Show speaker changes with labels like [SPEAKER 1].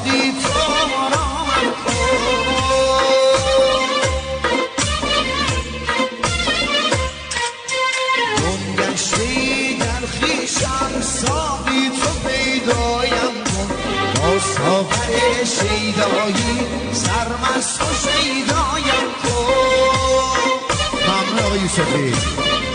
[SPEAKER 1] ساقی تو آرامم کن گمگشته در خویشم ساقی تو پیدایم کن با ساغر شیدایی سرمست و شیدایم کن. ممنون آقای یوسفی.